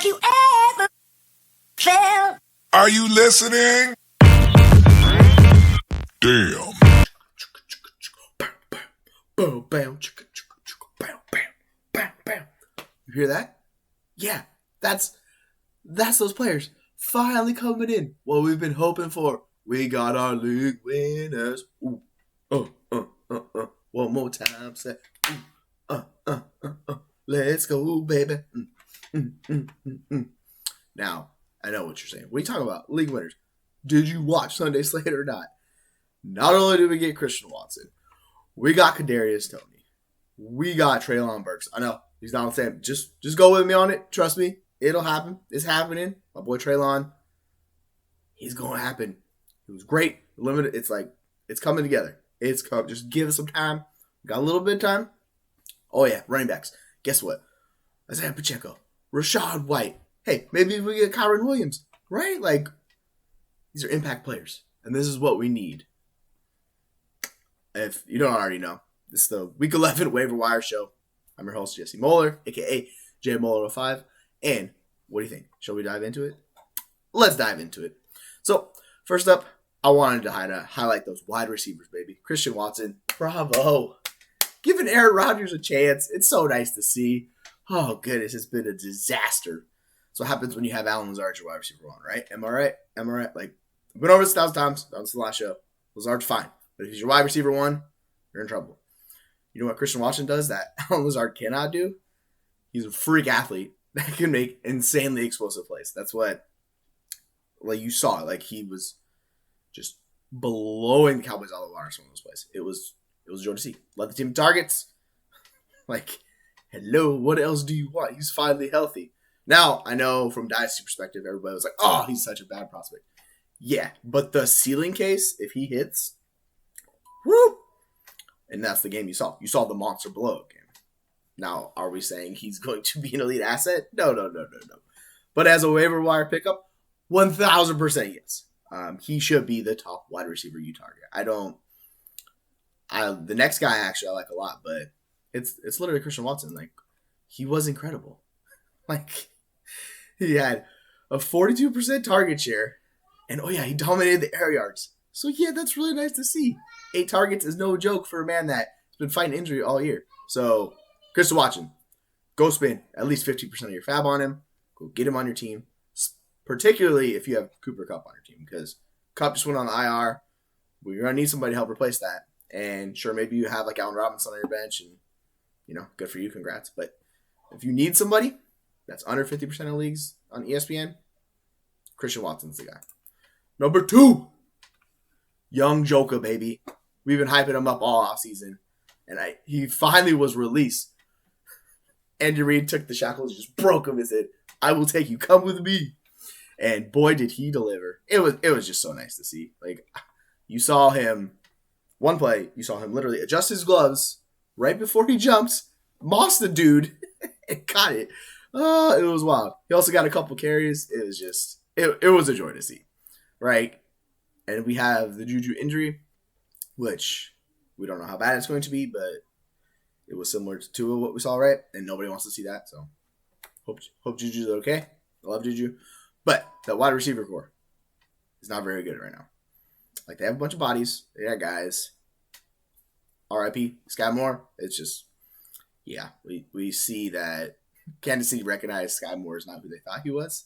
you ever felt. Are you listening? Damn. Boom, bam, chicka, chicka, chicka, bam, bam, bam, bam. You hear that? Yeah, that's those players finally coming in. What we've been hoping for. We got our league winners. Ooh, one more time, say, let's go, baby. Now, I know what you're saying. What are you talking about? League winners. Did you watch Sunday Slate or not? Not only did we get Christian Watson, we got Kadarius Toney. We got TREYLON BURKS. I know he's not the same. Just go with me on it. Trust me, it'll happen. It's happening. My boy TREYLON, he's gonna happen. It was great. Limited. It's like it's coming together. Just give us some time. Got a little bit of time. Oh yeah, running backs. Guess what? ISIAH PACHECO, Rachaad White. Hey, maybe we get Kyren Williams, right? Like these are impact players, and this is what we need. If you don't already know, this is the Week 11 Waiver Wire Show. I'm your host, Jesse Moeller, a.k.a. JMoeller05. And what do you think? Shall we dive into it? Let's dive into it. So, first up, I wanted to highlight those wide receivers, baby. Christian Watson, bravo. Giving Aaron Rodgers a chance. It's so nice to see. Oh, goodness, it's been a disaster. So what happens when you have Allen Lazard, your wide receiver one, right? Am I right? Like, I've been over this 1,000 times. That was the last show. Lazard's fine. But if he's your wide receiver one, you're in trouble. You know what Christian Watson does that Allen Lazard cannot do? He's a freak athlete that can make insanely explosive plays. That's what, like, you saw. Like, he was just blowing the Cowboys out of the water in some of those plays. It was a joy to see. Led the team targets. Like, hello, what else do you want? He's finally healthy. Now, I know from dynasty perspective, everybody was like, oh, he's such a bad prospect. Yeah, but the ceiling case, if he hits, whoop, and that's the game you saw. You saw the monster blow up game. Now, are we saying he's going to be an elite asset? No. But as a waiver wire pickup, 1,000% yes. He should be the top wide receiver you target. The next guy actually I like a lot, but it's literally Christian Watson. Like, he was incredible. Like, he had a 42% target share, and oh yeah, he dominated the air yards. So yeah, that's really nice to see. 8 targets is no joke for a man that's been fighting injury all year. So, Christian Watson, go spend at least 50% of your fab on him. Go get him on your team, particularly if you have Cooper Kupp on your team, because Kupp just went on the IR. We're going to need somebody to help replace that. And sure, maybe you have like Allen Robinson on your bench, and, good for you, congrats. But if you need somebody that's under 50% of leagues on ESPN, Christian Watson's the guy. Number 2, young Joker, baby. We've been hyping him up all offseason, and he finally was released. Andy Reid took the shackles, just broke him and said, I will take you. Come with me. And boy, did he deliver. It was just so nice to see. Like, you saw him, one play, you saw him literally adjust his gloves right before he jumps, mossed the dude, and caught it. Oh, it was wild. He also got a couple carries. It was just, it was a joy to see, right? And we have the Juju injury, which we don't know how bad it's going to be, but it was similar to what we saw, right? And nobody wants to see that, so hope Juju's okay. I love Juju. But that wide receiver core is not very good right now. Like, they have a bunch of bodies. They got guys. RIP, Sky Moore. It's just, yeah, we see that Kansas City recognized Sky Moore is not who they thought he was.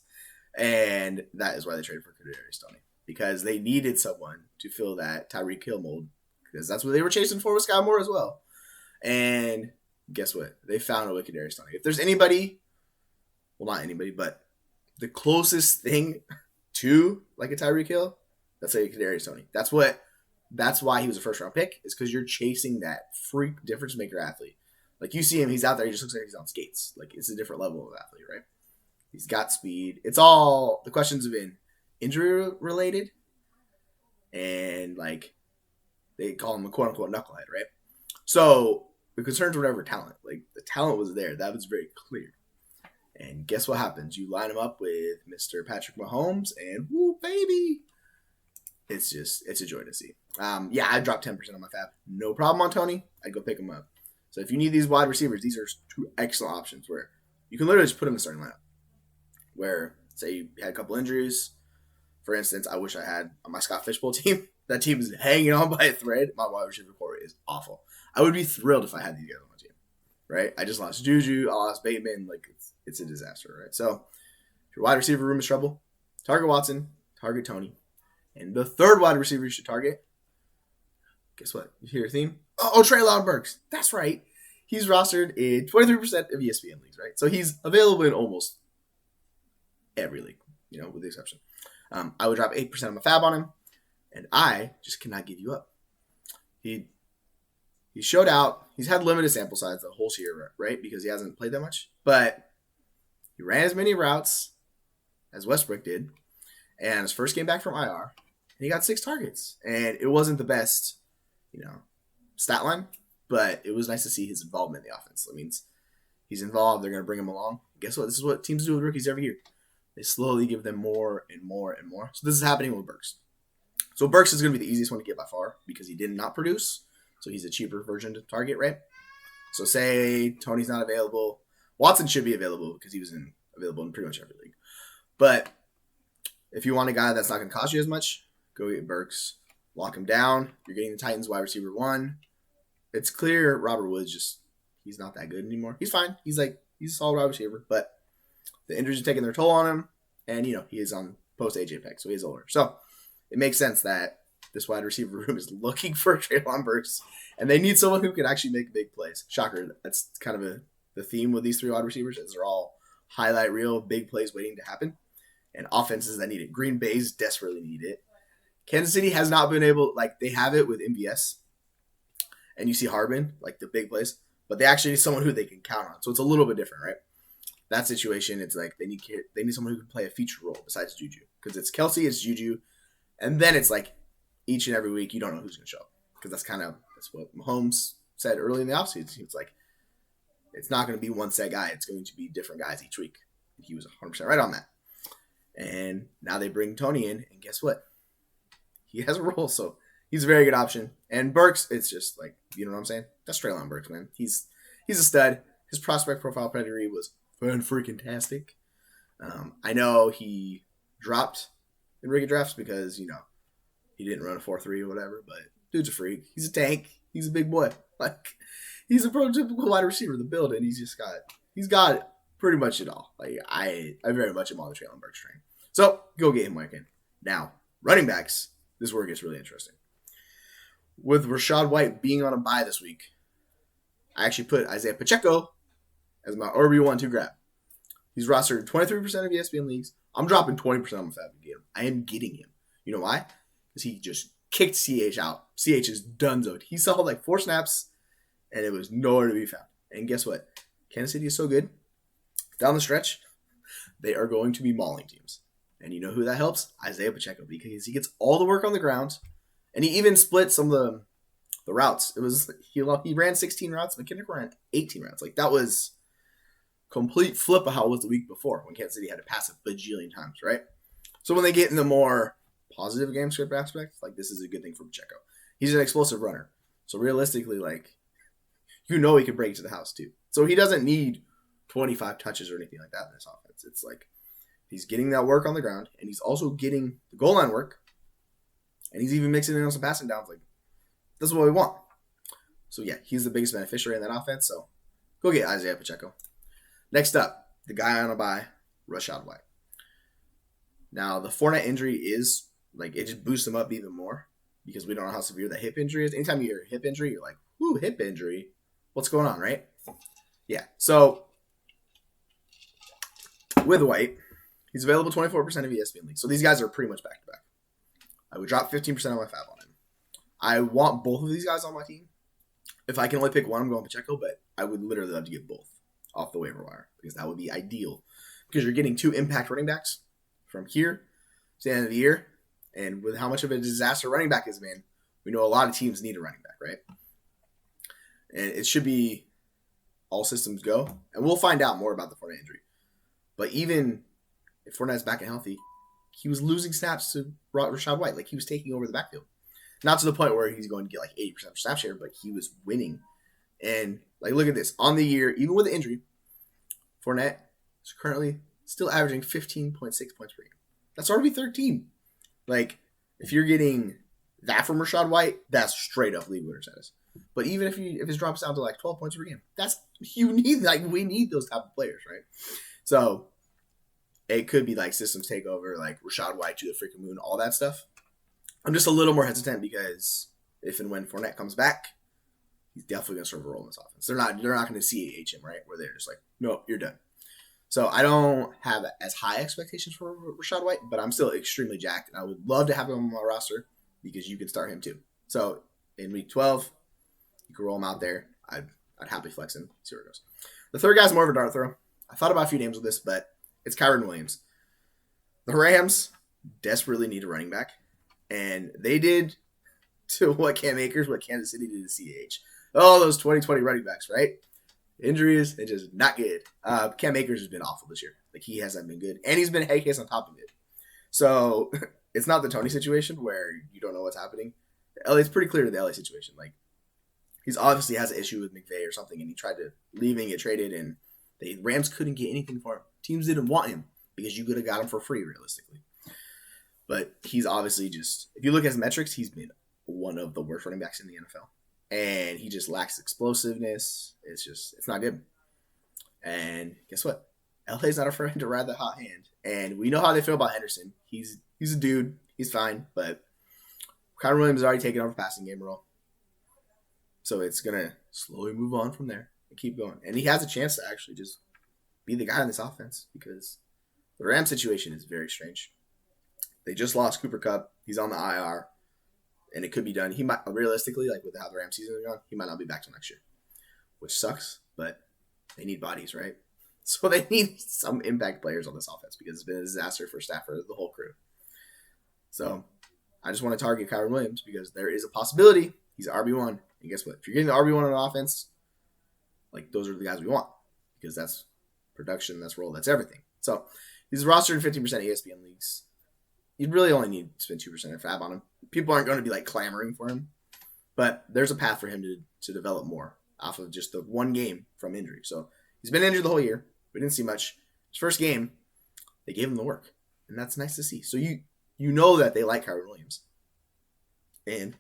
And that is why they traded for Kadarius Toney. Because they needed someone to fill that Tyreek Hill mold. Because that's what they were chasing for with Sky Moore as well. And guess what? They found a way Kadarius Toney. If there's anybody, well, not anybody, but the closest thing to like a Tyreek Hill, that's a Kadarius Toney. That's why he was a first round pick, is because you're chasing that freak difference maker athlete. Like, you see him, he's out there, he just looks like he's on skates. Like, it's a different level of athlete, right? He's got speed. It's all, the questions have been injury related, and like, they call him a quote unquote knucklehead, right? So the concerns were never talent. Like, the talent was there. That was very clear. And guess what happens? You line him up with Mr. Patrick Mahomes, and woo, baby. It's a joy to see. Yeah, I dropped 10% on my fab. No problem on Toney. I'd go pick him up. So if you need these wide receivers, these are 2 excellent options where you can literally just put them in the starting lineup. where, say, you had a couple injuries. For instance, I wish I had on my Scott Fishbowl team. That team is hanging on by a thread. My wide receiver core is awful. I would be thrilled if I had these guys on my team, right? I just lost Juju. I lost Bateman. Like, it's a disaster, right? So, if your wide receiver room is trouble, target Watson, target Tony. And the third wide receiver you should target, guess what? You hear a theme? Oh, TREYLON BURKS. That's right. He's rostered in 23% of ESPN leagues, right? So he's available in almost every league, with the exception. I would drop 8% of my fab on him, and I just cannot give you up. He showed out. He's had limited sample size the whole year, right? Because he hasn't played that much. But he ran as many routes as Westbrook did, and his first game back from IR, and he got 6 targets. And it wasn't the best, stat line, but it was nice to see his involvement in the offense. That means he's involved. They're going to bring him along. Guess what? This is what teams do with rookies every year. They slowly give them more and more and more. So this is happening with BURKS. So BURKS is going to be the easiest one to get by far because he did not produce. So he's a cheaper version to target, right? So say Tony's not available. Watson should be available because he was available in pretty much every league. But if you want a guy that's not going to cost you as much, go get BURKS. Lock him down. You're getting the Titans wide receiver 1. It's clear Robert Woods he's not that good anymore. He's fine. He's a solid wide receiver, but the injuries are taking their toll on him, and he is on post AJ Peck, so he's older. So it makes sense that this wide receiver room is looking for TREYLON BURKS, and they need someone who can actually make big plays. Shocker, that's kind of the theme with these 3 wide receivers is they're all highlight reel, big plays waiting to happen, and offenses that need it. Green Bay's desperately need it. Kansas City has not been able, they have it with MVS, and you see Hardman, the big plays, but they actually need someone who they can count on. So it's a little bit different, right? That situation, it's they need someone who can play a feature role besides Juju. Because it's Kelsey, it's Juju, and then it's each and every week you don't know who's going to show up. Because that's what Mahomes said early in the offseason. It's it's not going to be one set guy. It's going to be different guys each week. And he was 100% right on that. And now they bring Tony in, and guess what? He has a role, so he's a very good option. And BURKS, it's just you know what I'm saying? That's TREYLON BURKS, man. He's a stud. His prospect profile pedigree was fan-freaking-tastic. I know he dropped in rookie drafts because, he didn't run a 4.3 or whatever, but dude's a freak. He's a tank. He's a big boy. He's a prototypical wide receiver of the build, and he's got pretty much it all. I very much am on the TREYLON BURKS train. So, go get him when I can. Now, running backs, this is where it gets really interesting. With Rachaad White being on a bye this week, I actually put ISIAH PACHECO as my RB1 to grab. He's rostered 23% of ESPN leagues. I'm dropping 20% on my fab to get him. I am getting him. You know why? Because he just kicked CH out. CH is donezoed. He saw 4 snaps, and it was nowhere to be found. And guess what? Kansas City is so good. Down the stretch, they are going to be mauling teams. And you know who that helps? ISIAH PACHECO, because he gets all the work on the ground, and he even split some of the routes. It was he ran 16 routes. McKinnon ran 18 routes. That was complete flip of how it was the week before when Kansas City had to pass a bajillion times, right? So when they get in the more positive game script aspect, this is a good thing for Pacheco. He's an explosive runner. So realistically, he can break to the house too. So he doesn't need 25 touches or anything like that in this offense. It's he's getting that work on the ground, and he's also getting the goal line work, and he's even mixing in on some passing downs. That's what we want. So yeah, he's the biggest beneficiary in that offense. So go get ISIAH PACHECO. Next up, the guy on a bye, Rachaad White. Now, the Fournette injury is, it just boosts him up even more because we don't know how severe that hip injury is. Anytime you hear hip injury, you're like, ooh, hip injury. What's going on, right? Yeah. So, with White, he's available 24% of ESPN leagues. So, these guys are pretty much back-to-back. I would drop 15% of my fab on him. I want both of these guys on my team. If I can only pick one, I'm going Pacheco, but I would literally love to get both off the waiver wire because that would be ideal because you're getting 2 impact running backs from here to the end of the year. And with how much of a disaster running back has been, we know a lot of teams need a running back, right? And it should be all systems go. And we'll find out more about the Fournette injury. But even if Fournette's back and healthy, he was losing snaps to Rachaad White. He was taking over the backfield. Not to the point where he's going to get 80% snap share, but he was winning. And look at this. On the year, even with the injury, Fournette is currently still averaging 15.6 points per game. That's already 13. Like, if you're getting that from Rachaad White, that's straight up league winner status. But even if it drops down to like 12 points per game, we need those type of players, right? So it could be like systems takeover, like Rachaad White to the freaking moon, all that stuff. I'm just a little more hesitant because if and when Fournette comes back, he's definitely going to serve a role in this offense. They're not going to CAH him, right? Where they're just like, no, you're done. So I don't have as high expectations for Rachaad White, but I'm still extremely jacked, and I would love to have him on my roster because you can start him too. So in week 12, you can roll him out there. I'd happily flex him. See where it goes. The third guy's more of a dart throw. I thought about a few names with this, but it's Kyren Williams. The Rams desperately need a running back, and they did to what Kansas City did to CH. Oh, those 2020 running backs, right? Injuries, it's just not good. Cam Akers has been awful this year. Like, he hasn't been good. And he's been hay case on top of it. So, it's not the Tony situation where you don't know what's happening. It's pretty clear to the LA situation. Like, he's obviously has an issue with McVay or something, and he tried to leave and get traded, and the Rams couldn't get anything for him. Teams didn't want him because you could have got him for free, realistically. But he's obviously just, if you look at his metrics, he's been one of the worst running backs in the NFL. And he just lacks explosiveness. It's not good. And guess what? LA's not afraid to ride the hot hand. And we know how they feel about Henderson. He's a dude. He's fine. But Kyren Williams has already taken over passing game role. So it's going to slowly move on from there and keep going. And he has a chance to actually just be the guy in this offense because the Rams situation is very strange. They just lost Cooper Kupp. He's on the IR. And it could be done. He might, realistically, like with how the Rams season is going, he might not be back till next year, which sucks. But they need bodies, right? So they need some impact players on this offense because it's been a disaster for Stafford, the whole crew. So I just want to target Kyren Williams because there is a possibility he's RB1. And guess what? If you're getting the RB1 on offense, like those are the guys we want because that's production, that's role, that's everything. So he's rostered in 15% ESPN leagues. You'd really only need to spend 2% of fab on him. People aren't going to be like clamoring for him, but there's a path for him to develop more off of just the one game from injury. So he's been injured the whole year. We didn't see much. His first game, they gave him the work, and that's nice to see. So you know that they like Kyren Williams, and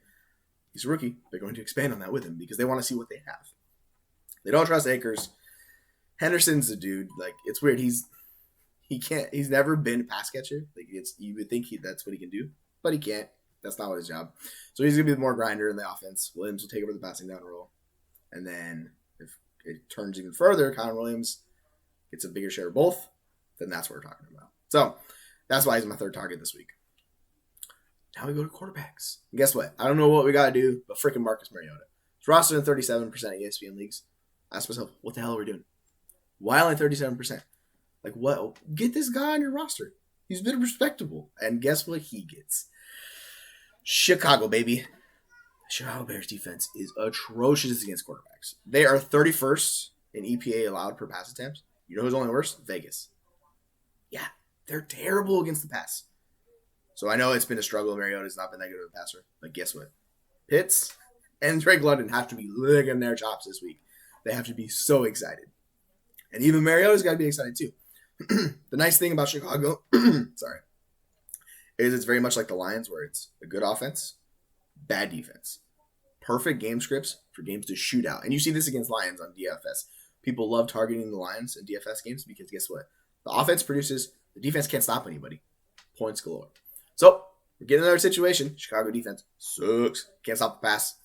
he's a rookie. They're going to expand on that with him because they want to see what they have. They don't trust Akers. Henderson's a dude. Like, it's weird. He's never been a pass catcher. Like, you would think that's what he can do, but he can't. That's not what his job. So he's gonna be the more grinder in the offense. Williams will take over the passing down role, and then if it turns even further, Kyren Williams gets a bigger share of both. Then that's what we're talking about. So that's why he's my third target this week. Now we go to quarterbacks. And guess what? I don't know what we gotta do, but freaking Marcus Mariota. He's rostered in 37% of ESPN leagues. I asked myself, what the hell are we doing? Why only 37%? Like, what? Get this guy on your roster. He's been respectable. And guess what he gets? Chicago, baby. Chicago Bears defense is atrocious against quarterbacks. They are 31st in EPA allowed per pass attempt. You know who's only worse? Vegas. Yeah, they're terrible against the pass. So I know it's been a struggle. Mariota's not been that good of a passer. But guess what? Pitts and Drake London have to be licking their chops this week. They have to be so excited. And even Mariota's got to be excited too. The nice thing about Chicago, is it's very much like the Lions where it's a good offense, bad defense. Perfect game scripts for games to shoot out. And you see this against Lions on DFS. People love targeting the Lions in DFS games because guess what? The offense produces, the defense can't stop anybody. Points galore. So, we're getting another situation. Chicago defense sucks. Can't stop the pass.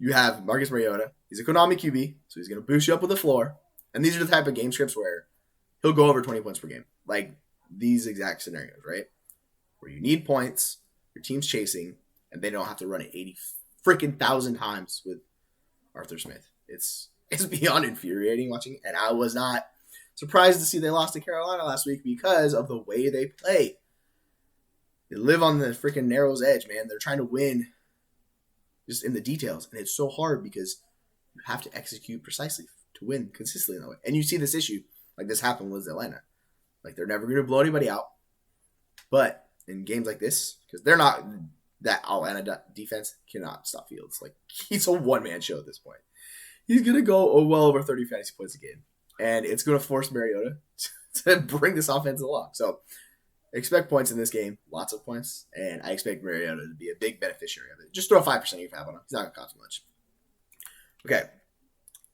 You have Marcus Mariota. He's a Konami QB, so he's going to boost you up with the floor. And these are the type of game scripts where he'll go over 20 points per game. Like these exact scenarios, right? Where you need points, your team's chasing, and they don't have to run it 80 freaking thousand times with Arthur Smith. It's beyond infuriating watching. And I was not surprised to see they lost to Carolina last week because of the way they play. They live on the freaking narrow's edge, man. They're trying to win just in the details. And it's so hard because you have to execute precisely to win consistently in that way. And you see this issue, like this happened with Atlanta. Like they're never going to blow anybody out. But in games like this, because they're not that Atlanta defense cannot stop Fields. Like he's a one-man show at this point. He's going to go well over 30 fantasy points a game. And it's going to force Mariota to bring this offense along. So expect points in this game, lots of points, and I expect Mariota to be a big beneficiary of it. Just throw 5% of your fab on him. He's not going to cost much. Okay.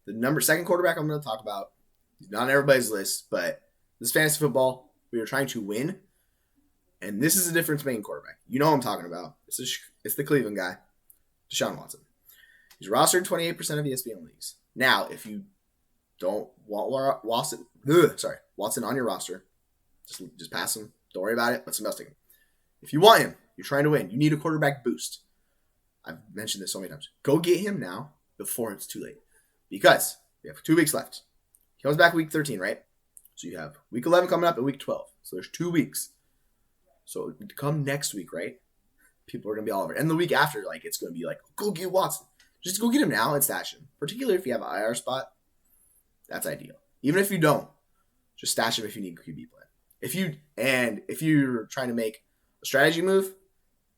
The second quarterback I'm going to talk about, he's not on everybody's list, but this fantasy football, we are trying to win, and this is a difference-making quarterback. You know what I'm talking about. It's the Cleveland guy, Deshaun Watson. He's rostered 28% of ESPN leagues. Now, if you don't want Watson on your roster, just pass him. Don't worry about it. Let somebody else take him. If you want him, you're trying to win. You need a quarterback boost. I've mentioned this so many times. Go get him now before it's too late. Because we have 2 weeks left. He comes back week 13, right? So you have week 11 coming up and week 12. So there's 2 weeks. So come next week, right? People are going to be all over. And the week after, it's going to be go get Watson. Just go get him now and stash him. Particularly if you have an IR spot. That's ideal. Even if you don't, just stash him if you need a QB play. If you're trying to make a strategy move,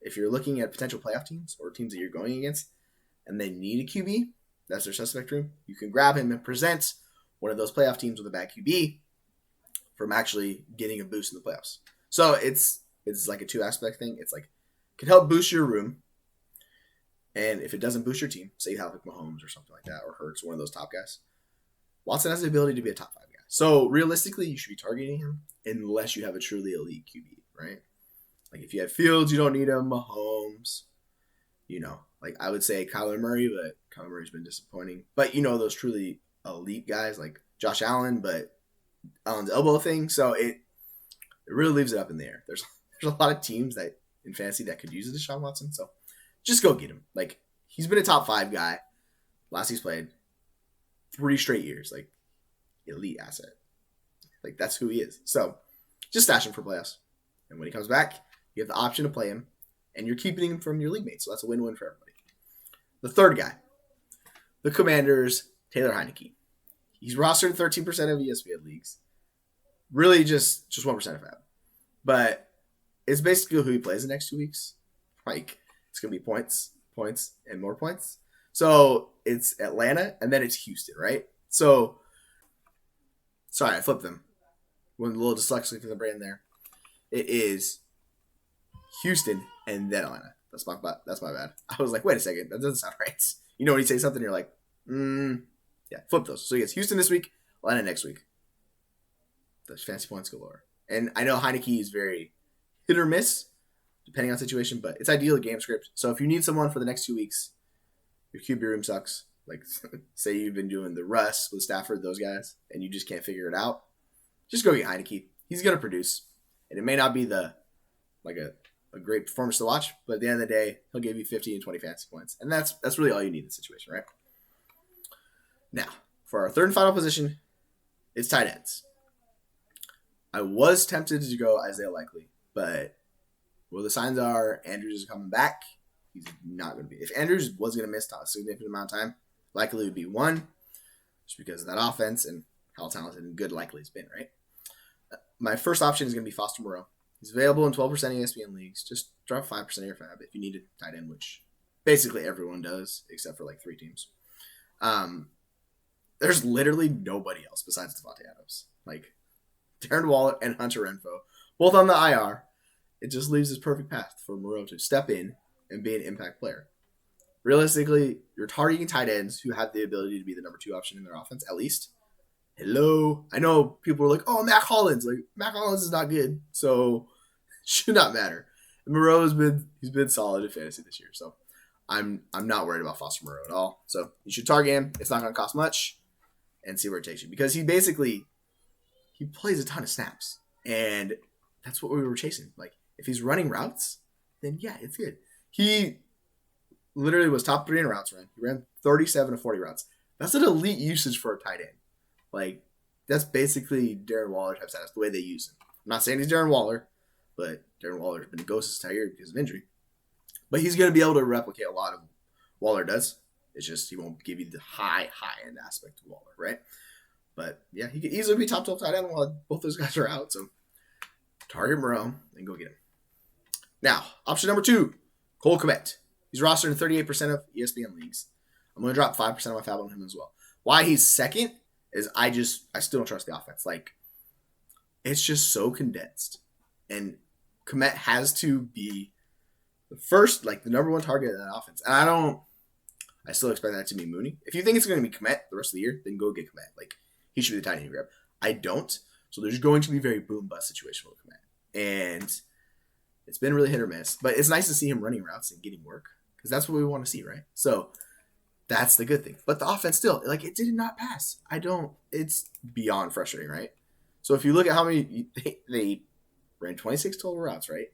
if you're looking at potential playoff teams or teams that you're going against and they need a QB, that's their suspect room, you can grab him and present one of those playoff teams with a bad QB from actually getting a boost in the playoffs. So it's like a 2-aspect thing. It's it can help boost your room. And if it doesn't boost your team, say you have Mahomes or something like that, or Hurts, one of those top guys, Watson has the ability to be a top 5 guy. So realistically, you should be targeting him unless you have a truly elite QB, right? If you have Fields, you don't need him. Mahomes, I would say Kyler Murray, but Kyler Murray's been disappointing. But those truly elite guys like Josh Allen, but Allen's elbow thing. So it really leaves it up in the air. There's a lot of teams that in fantasy that could use a Deshaun Watson. So just go get him. He's been a top 5 guy. Last he's played 3 straight years. Elite asset. That's who he is. So just stash him for playoffs. And when he comes back, you have the option to play him. And you're keeping him from your league mates. So that's a win-win for everybody. The third guy. The Commanders, Taylor HEINICKE. He's rostered 13% of ESPN leagues. Really just 1% of fab. But it's basically who he plays the next 2 weeks. It's going to be points, and more points. So it's Atlanta, and then it's Houston, right? So, sorry, I flipped them. Went a little dyslexic in the brain there. It is Houston and then Atlanta. That's my bad. I was like, wait a second, that doesn't sound right. When you say something, you're like, yeah, flip those. So he gets Houston this week, Atlanta next week. Those fancy points galore. And I know HEINICKE is very hit or miss, depending on situation, but it's ideal game script. So if you need someone for the next 2 weeks, your QB room sucks. Say you've been doing the Russ with Stafford, those guys, and you just can't figure it out, just go get HEINICKE. He's going to produce. And it may not be a great performance to watch, but at the end of the day, he'll give you 50 and 20 fantasy points. And that's really all you need in this situation, right? Now, for our third and final position, it's tight ends. I was tempted to go Isaiah Likely, but the signs are Andrews is coming back. He's not going to be. If Andrews was going to miss a significant amount of time, Likely would be one, just because of that offense and how talented and good Likely's been, right? My first option is going to be Foster Moreau. He's available in 12% ESPN leagues. Just drop 5% of your fab if you need a tight end, which basically everyone does, except for 3 teams. There's literally nobody else besides Devontae Adams. Darren Waller and Hunter Renfrow, both on the IR. It just leaves this perfect path for Moreau to step in and be an impact player. Realistically, you're targeting tight ends who have the ability to be the number 2 option in their offense, at least. Hello. I know people are like, oh, Mac Hollins. Mac Hollins is not good, so it should not matter. And Moreau he's been solid in fantasy this year, so I'm not worried about Foster Moreau at all. So you should target him. It's not going to cost much, and see where it takes you, because he plays a ton of snaps, and that's what we were chasing. If he's running routes, then yeah, it's good. He literally was top 3 in routes run. He ran 37 of 40 routes. That's an elite usage for a tight end. That's basically Darren Waller type status, the way they use him. I'm not saying he's Darren Waller, but Darren Waller's been a ghost his entire year because of injury. But he's going to be able to replicate a lot of Waller does. It's just he won't give you the high-end aspect of Waller, right? But, yeah, he could easily be top 12 tight end while both those guys are out. So, target Moreau and go get him. Now, option number 2, Cole Kmet. He's rostered in 38% of ESPN leagues. I'm going to drop 5% of my fab on him as well. Why he's second is I still don't trust the offense. it's just so condensed. And KMET has to be the first, like the number one target of that offense. And I still expect that to be Mooney. If you think it's going to be KMET the rest of the year, then go get KMET. Like, he should be the tight end you grab. I don't. So there's going to be a very boom-bust situation with KMET. And it's been really hit or miss. But it's nice to see him running routes and getting work. Because that's what we want to see, right? So that's the good thing. But the offense still, like, it did not pass. It's beyond frustrating, right? So if you look at how many, they ran 26 total routes, right?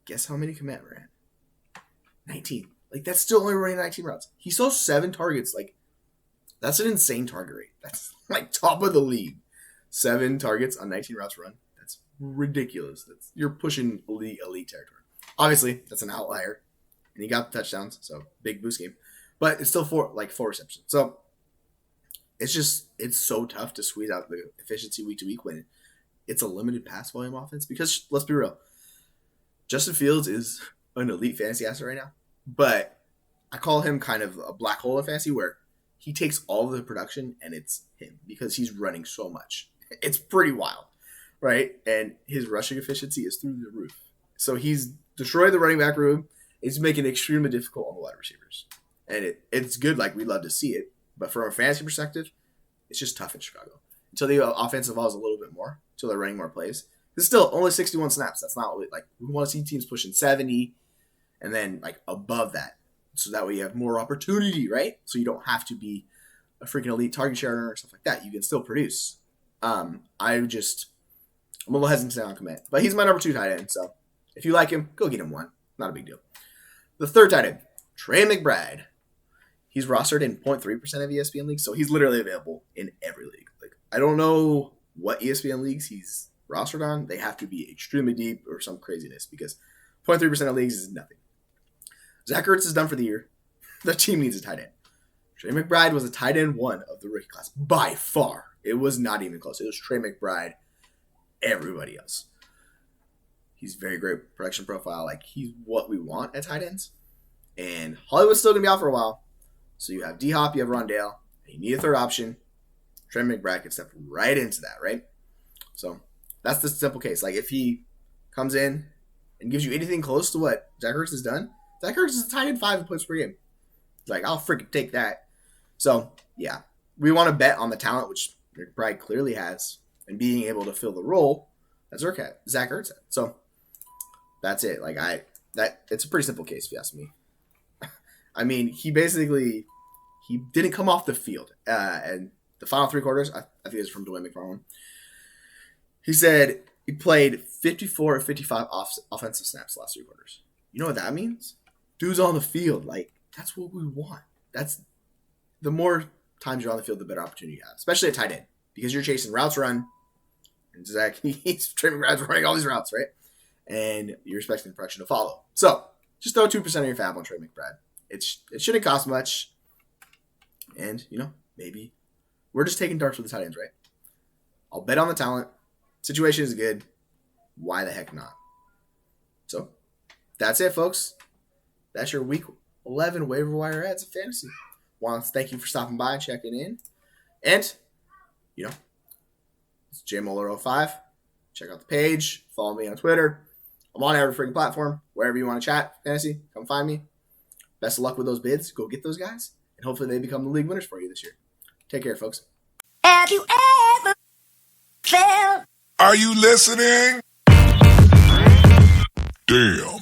Guess how many KMET ran? 19. Like, that's still only running 19 routes. He saw 7 targets. Like, that's an insane target rate. That's, like, top of the league. 7 targets on 19 routes run. That's ridiculous. You're pushing elite territory. Obviously, that's an outlier. And he got the touchdowns, so big boost game. But it's still 4 receptions. So it's so tough to squeeze out the efficiency week to week when it's a limited pass volume offense. Because let's be real, Justin Fields is an elite fantasy asset right now. But I call him kind of a black hole in fantasy where he takes all of the production and it's him because he's running so much. It's pretty wild, right? And his rushing efficiency is through the roof. So he's destroyed the running back room. It's making it extremely difficult on the wide receivers. And it's good, like, we love to see it. But from a fantasy perspective, it's just tough in Chicago. Until the offense evolves a little bit more, until they're running more plays. It's still only 61 snaps. That's not what, like, we want to see teams pushing 70 and then, like, above that. So that way you have more opportunity, right? So you don't have to be a freaking elite target share or stuff like that. You can still produce. I'm a little hesitant on KMET. But he's my number 2 tight end. So if you like him, go get him one. Not a big deal. The third tight end, Trey McBride. He's rostered in 0.3% of ESPN leagues, so he's literally available in every league. Like, I don't know what ESPN leagues he's rostered on. They have to be extremely deep or some craziness because 0.3% of leagues is nothing. Zach Ertz is done for the year. The team needs a tight end. Trey McBride was a tight end 1 of the rookie class by far. It was not even close. It was Trey McBride, everybody else. He's very great production profile. Like, he's what we want at tight ends. And Hollywood's still going to be out for a while. So you have D-Hop, you have Rondale. And you need a third option. Trey McBride can step right into that, right? So that's the simple case. Like, if he comes in and gives you anything close to what Zach Ertz has done, Zach Ertz is a tight end 5 in points per game. It's like, I'll freaking take that. So, yeah. We want to bet on the talent, which McBride clearly has, and being able to fill the role that Zach Ertz had. So that's it. Like, it's a pretty simple case if you ask me. I mean, he didn't come off the field. And the final 3 quarters, I think it's from Dwayne McFarland. He said he played 54 or 55 offensive snaps the last 3 quarters. You know what that means? Dude's on the field. Like, that's what we want. That's the more times you're on the field, the better opportunity you have, especially at tight end, because you're chasing routes run. And Zach, he's Trey McBride's running all these routes, right? And you're expecting the production to follow. So just throw 2% of your fab on Trey McBride. It shouldn't cost much. And, maybe we're just taking darts with the tight ends, right? I'll bet on the talent. Situation is good. Why the heck not? So that's it, folks. That's your week 11 waiver wire ads of fantasy. Want to thank you for stopping by and checking in. And, it's JMoller05. Check out the page. Follow me on Twitter. I'm on every freaking platform. Wherever you want to chat fantasy, come find me. Best of luck with those bids. Go get those guys. And hopefully they become the league winners for you this year. Take care, folks. Have you ever felt? Are you listening? Damn.